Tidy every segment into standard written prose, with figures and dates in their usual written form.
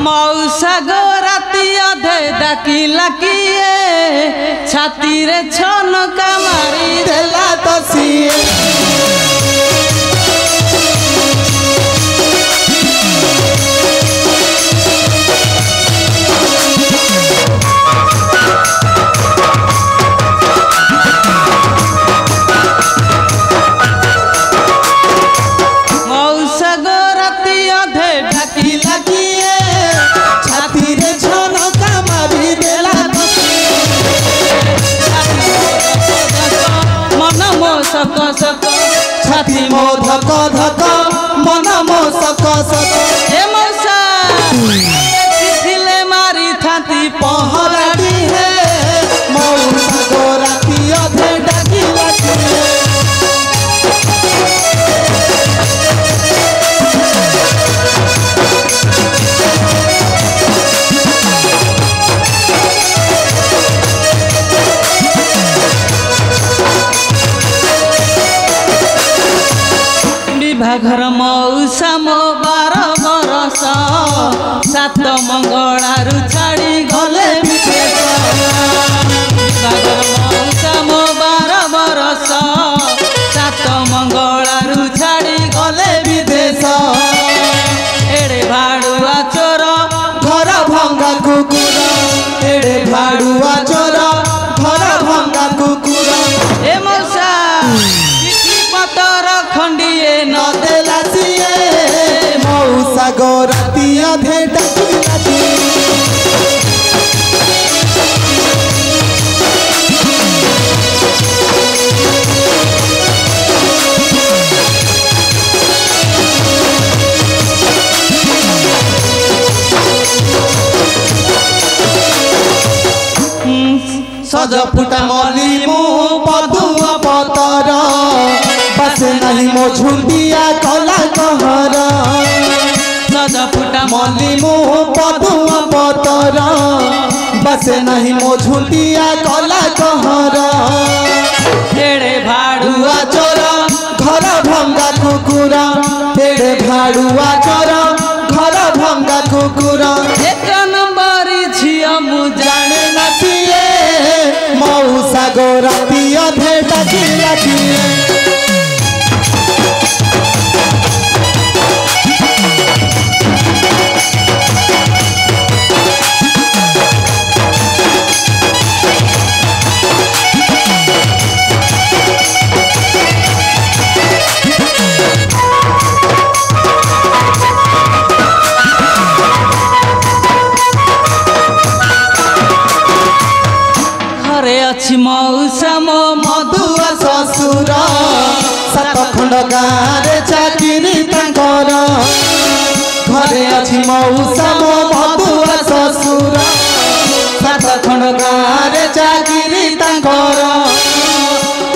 मौसा गो राती अधे डाकिला किए छाती रे छनका मारी देला तो सिए छाती मो धक धक मन मो सक सक हे मौसा थिले मारी थाती पहरा दी है मौसा गो राती अधे डाकिला घर मौसा मो 12 बरस सात मंगलारू छाड़ी गले विदेश मौसा मो 12 बरस सात मंगलारू छाड़ी गले विदेश एड़े भाड़ुआ चोर घर भंगा कुकुर एड़े भाड़ुआ चोर घर भंगा कुकुर ए मौसा पतर खंडिए न देला सिए मौसा गो राती अधे डाकिला सज फुटा मली मुँह पदुआ पतर बस नहीं मो झुंडिया कला कहर सज फुटा मली मुँह पदुआ पतर बस नहीं मो झुंडिया कला कहर एड़े भाड़ुआ चोर घर भंगा कुकुर एड़े भाड़ुआ चोर घर भंगा कुकुर एक नंबर झिया मु जाने न सिए मौसा गो राती अधे डाकिला अच्छी मौसा मो मधुआ ससुर सात खंड गाँव चाकरी तांकर घरे अच्छी मौसा मो मधुआ ससुर सात खंड गाँव चाकरी तांकर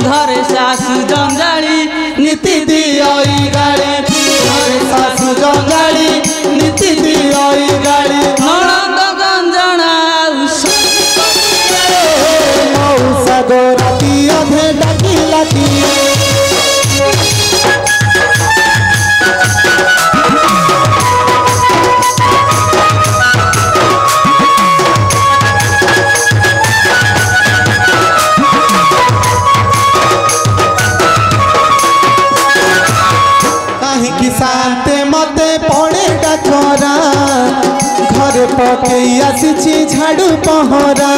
घरे सासु जंजाली नीति दियई गाड़ी घरे सासु जंजाली नीति दियई गाड़ी ननद गंजना मौसा गो राती अधे डाकिला कहीं किसानते मते पड़े डाकरा घरे पके आसी झाड़ू पहरा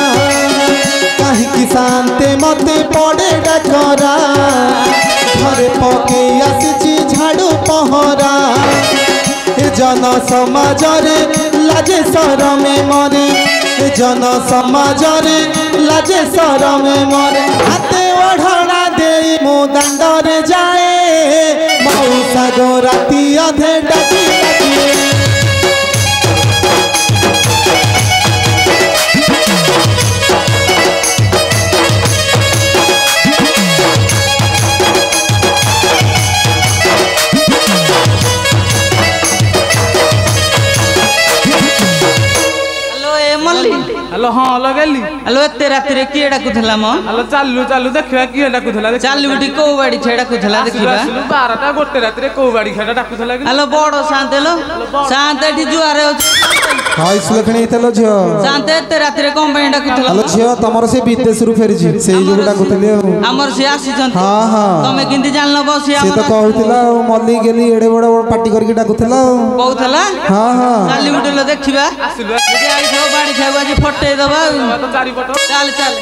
कहीं किसान ते मते पड़े डाकरा घरे पके आसी झाड़ू पहरा ए जन समाज रे लाजे शरमे मरे ए जन समाज रे लाजे शरमे मरे हाथे ओढ़ना दे मो दांडरे जाए मौसा गो राती अधे डाकिला हेलो हाँ लगेली हेलो एते रात रे की डाकुथला म हेलो चालू चालू देखिबा की डाकुथला चालू उठी को बाड़ी छेड़ा कुथला देखिबा 12टा गोटे रात रे को बाड़ी खेड़ा डाकुथला हेलो बड़ शांत लो शांत एठी जुआरे हाय सुलखणी हेतलो झियो शांत एते रातिरे कोन ପାଇଁ ଡାକୁଥିଲା हेलो झियो तमर से विदेशରୁ फेरिछि सेई जोग डाकुतले हमर से आसीचंती हां हां तमे किंती जानलो बसी से हमर तो कहउतिला मल्ली गेली एडे बड़ पार्टी करके डाकुतला बहुतला हां हां चाली उठलो देखिबा जे आई सब बाड़ी खाइबा जे फटै दबा तो चारि पट चल चल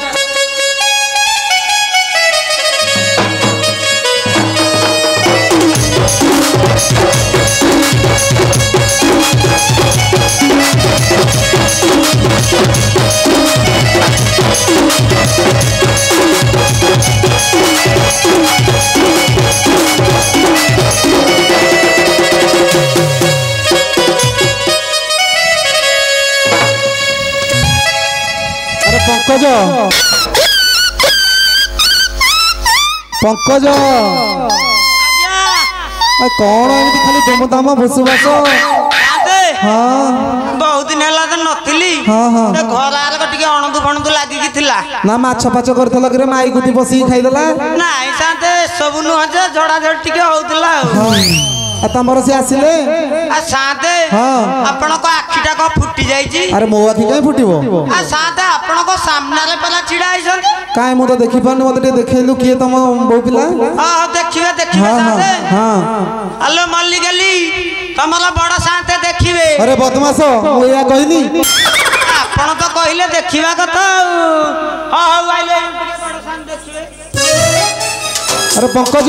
अरे पंकज पंकज कौन एमती खाली धूमधाम भुसुबास हाँ बहुत दिन है तो नथिली हाँ हाँ घर आर टिके अणुदु फणुदु लागिकी थिला ना माछ फाछ करथला करे माई गुती बसी खाइदला नाई साथे सब नुह जे झड़ा झड़ टिके होउतला आ तमर से आसिले आ साथे हाँ आपण को आखिटा को फुटी जाईची अरे मो आखि काई फुटिबो आ साथे आपण को सामने रे पला छिड़ा आइसन काई मु तो देखि पान मते देखैलु किए तम बो पिला हां देखिबे देखिबे हाँ साथे हाँ हेलो मल्ली गली तमला बड़ साथे देखिबे अरे बदमाश मु या कहनी आपण तो कहिले देखिबा कथा हां हां आइले बड़ साथे देखिबे अरे पंकज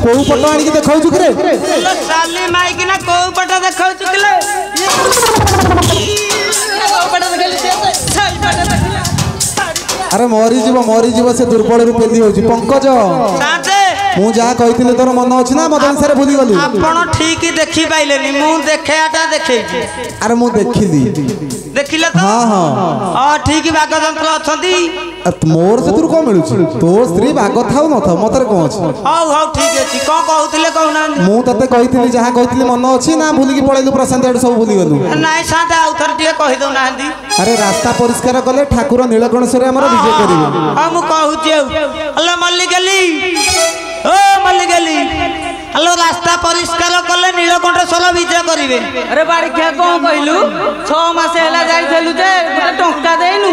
कोउ पट आनी के देखाउ छु करे हेलो साली माई कि ना को पट देखाउ चुकले अरे मरी जीव से दुर्बल रु पेली होची पंकज साथे मु जा कहिथिले तोर मन अछि ना मदन सारे भूली गली आपण ठीक देखि पाइलेनी मु देखेटा देखैछि अरे मु देखिली देखिले तो हाँ हाँ हां ठीक बाग जंत्र अछंती मोर से तुर को मिलुछि तो स्त्री भाग थाउ न था मतर को अछि हाउ हाउ ठीक अछि को कहउतिले कहउना मु तते कहिथिली जहा कहिथिली मन अछि ना भूली की पळैलु प्रशांत एड सब भूली गलु नाइ साथे आउथर टिके कहि दउ नांदी अरे रास्ता परिष्कार कले ठाकुर नीलकंठेश्वर हमर विजय करिवे हां मु कहउछि हल्ला मल्ली गली ओ मल्ली गली हेलो रास्ता परिष्कार कले नीलकंठेश्वर विजय करिवे अरे बाड़ी क्या कोन कहलु 6 मास हेला जाइथलु जे गुटे टंका देइनु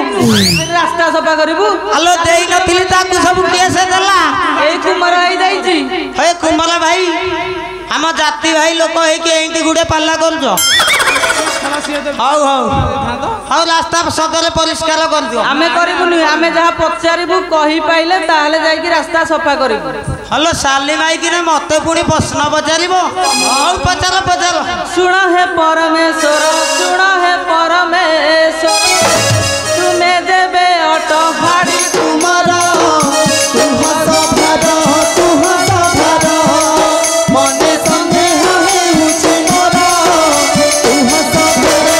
रास्ता सफा करिबु हेलो देई नथिली ताकू सब किए से देला एई कुमार आई जाइछि हे कुमला भाई हम जाति भाई लोक है कि एंती गुडे पाल्ला करजो हाउ हाउ हाउ रास्ता सदरे परिष्कार कर दियो आमे करिबुनी आमे जहा पचारिबु कहि पाइले ताहले जाई कि रास्ता सफा करिबु हेलो साली माई कि मते पुणी प्रश्न पचारिबो हाउ पचार पचार सुण हे परमेश्वर सुण हे परमेश्वर तुमे देबे ऑटो भाड़ी तुम्हारा तुम सफर तुम सफर मने संगे है उछि मोरा तुम सफर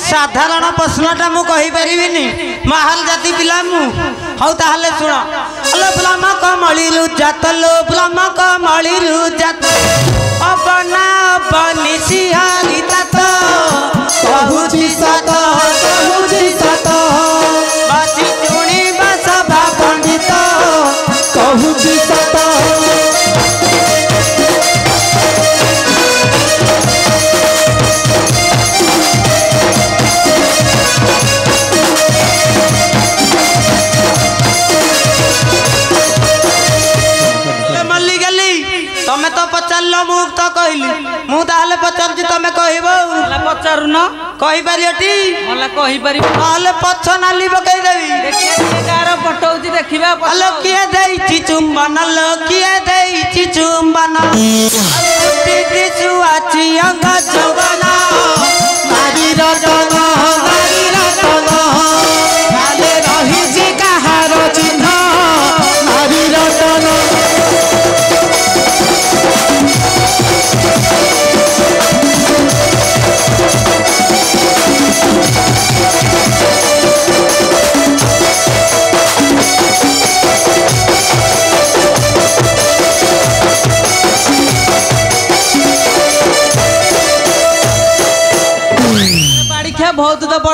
साधारण प्रश्नटा मु कहि परिबिनी महल जाति पिला मु हौ ताहले सुनो हेलो ब्रह्म कमलिरु जात लो ब्रह्म कमलिरु जात अपना बनि सिहारी तात कहूची सत कहूची सत बासी चुणी बसभा पंडित कहूची सत मल्ली गली तमे तो पचारलो मु तो कहली मु ताहले पचारछि तमे कहबो मला पचारु न कहि परियटी मला कहि परिबो ताहले पछ नाली पकई देबी देखिए कार पटौची देखिबा हेलो किए देइछि चुम्बन लो किए देइछि चुम्बन टिटी सुआछि अंग जवना नारी रतन खाले रहिछि कहार चिन्ह नारी रतन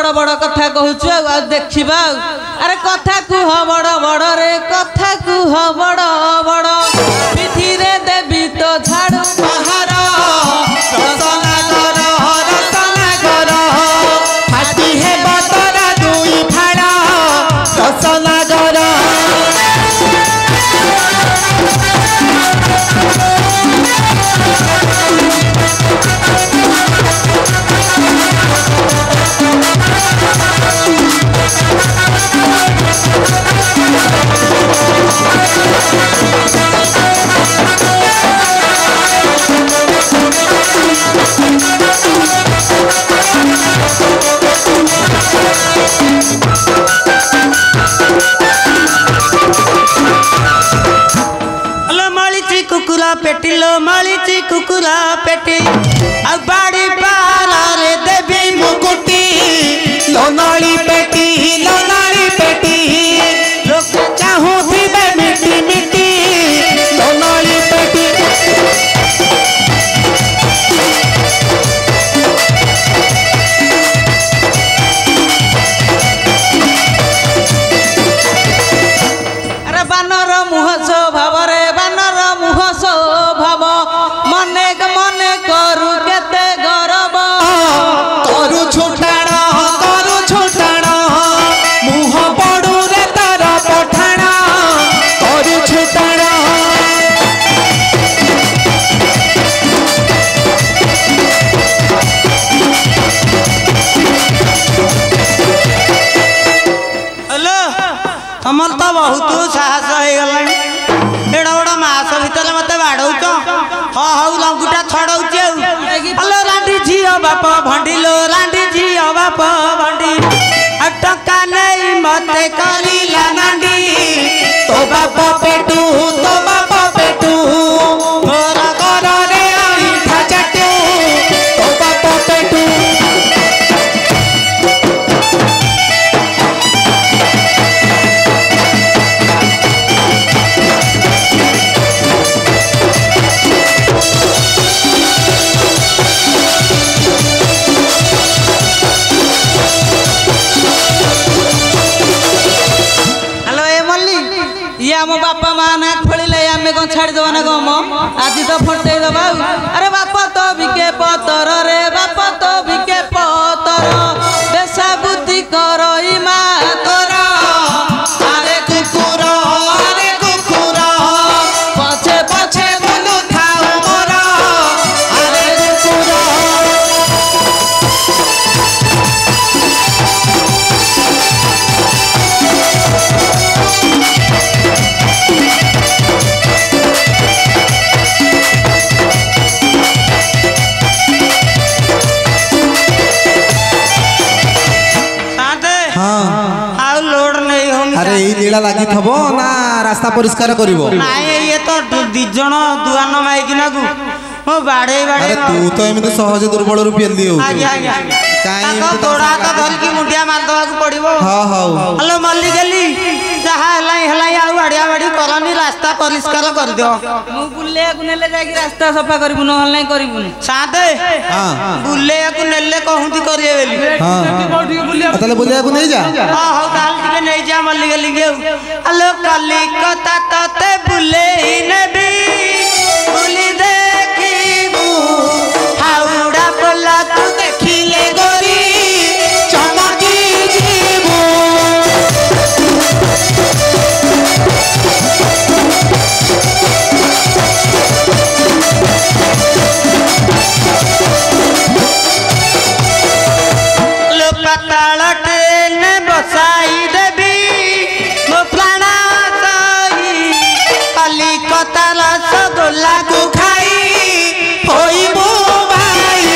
बड़ बड़ कथा कहूछु आ देखिबा अरे कथा कुह बड़ बड़ रे कथा कुह बड़ बड़ पिठी रे देवी तो झाड़ू बाहर रसनागर रसनागर हाथी हे बतरा दुई फाड़ रसनागर कुकुरा पेटी लो मालिची कुकुरा पेटी अब बाड़ी पारा रे देवी मुकुटी लोनाली पेटी लोग चाहूँ थी मैं मिट्टी मिट्टी लोनाली पेटी अरे बानर मुह स्वभाव रे बानर मुह स्वभाव मने मने करू केते गरब करू छुटाण मुह पड़ू रे तार पठाण करू छुटाण हेलो तमर तो बहुत साहस हो गलानी एड़ा बड़ा मास भीतर मते बाड़ौच हाँ हौ लंगुटा छड़ौचे हेलो रांडी झियो बाप भंडिलो रांडी झियो बाप भंडी टका नहीं मते करिला नांडी तो बाप पेटू मोर घर रे आईठा चाटू तो बाप पेटू हेलो ए मल्ली ये आम बापा माँ ना खोलिले आमे कौन छाड़ देवा ना गम आज तो फटे दबा अरे बापा तो बिके पतर रे बापा तो बिके पतर बेसा बुद्धि करो मा तोर अरे कुकुर पछे पछे बोलू थाऊ मोर अरे कुकुर साथे हाँ आउ लोड नहीं हम अरे ये लीला लगी थबो ना रास्ता परिष्कार करिवो नाई ये तो दी जण दुआन माइकिना को मो बाड़े अरे तू तो एमती सहज दुर्बल रु पेल दियो आज्ञा आज्ञा काई ताको एमती गोड़ा हाथ धर की मुंडिया मार दवा को पड़िबो हाँ हाँ हेलो मल्ली गेली जहा हलाई आउ आड़िया बाड़ी करनी रास्ता परिष्कार कर दियो मु बुले गुनेले जाकी रास्ता सफा करिबु न हल नहीं करिबु साथे हाँ बुले को नेले कहूंती करिए बेली हाँ ताले बुलिया को नहीं जा हां हो काल टिके नहीं जा मल्ली गेली गेउ हेलो काली कथा तते बुले नेबी बुली देखिबू हाउडा पला को देखिले गोरी चमकी जीवो लो पताल ट्रेन बसाई देबी मो प्राण साई काली कथा रसगोल्ला को खाई होई मो भाई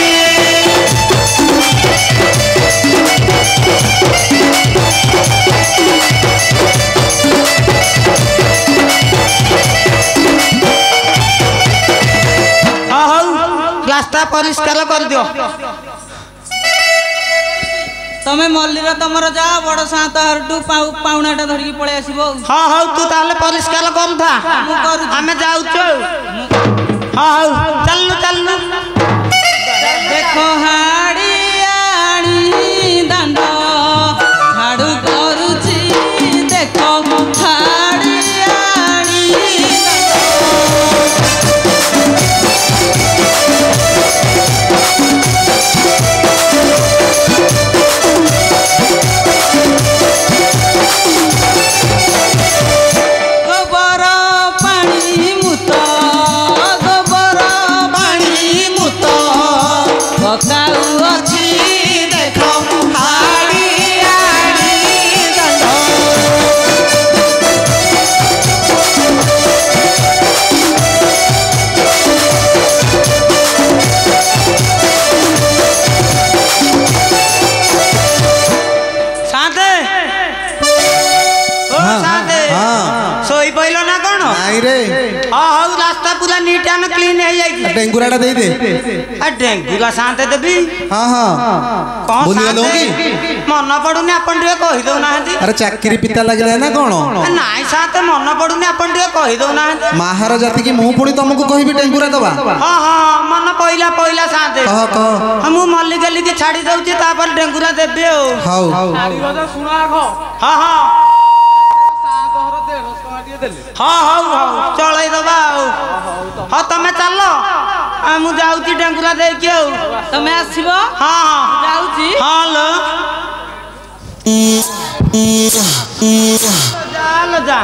रास्ता परिष्कार कर दियो तमे मल्लीर तमर जा बड़ सात हरटू पाउनाटा धरिकी पळे आसीबो हाँ हाँ तू ताले परिष्कार कर था मु करू आमे जाउଛୁ हाँ हाँ चलनु चलनु देखो हाड़ी आणी दांडो डेंगुराटा दे दे डेंगुरा शांत देवी हाँ हाँ कौन भूली शांत गलुगी मन पड़ुनी आपण टिके कहि दउ ना अरे चाकरी पिता लगे ना कौन नाई शांत मन पड़ुनी आपण टिके कहि दउ ना माहार जाति की मुँह पुणी तुमको कहबी डेंगुरा दबा हाँ हाँ मन पइला पइला शांत कह कह हम मल्ली गली के छाड़ी दउची तापर डेंगुरा देबे ओ हाउ ଶୁଣ ଆଗ हाँ हाँ ଘର 150 ଟଙ୍କା ଟିକେ ଦେଲେ हाँ हाँ चलई दबा हाँ तमे चलो मु जाउची डेंगुरा देकी ओ तमे आसीब हाँ हाँ जाउची हाँ लो जा लो जा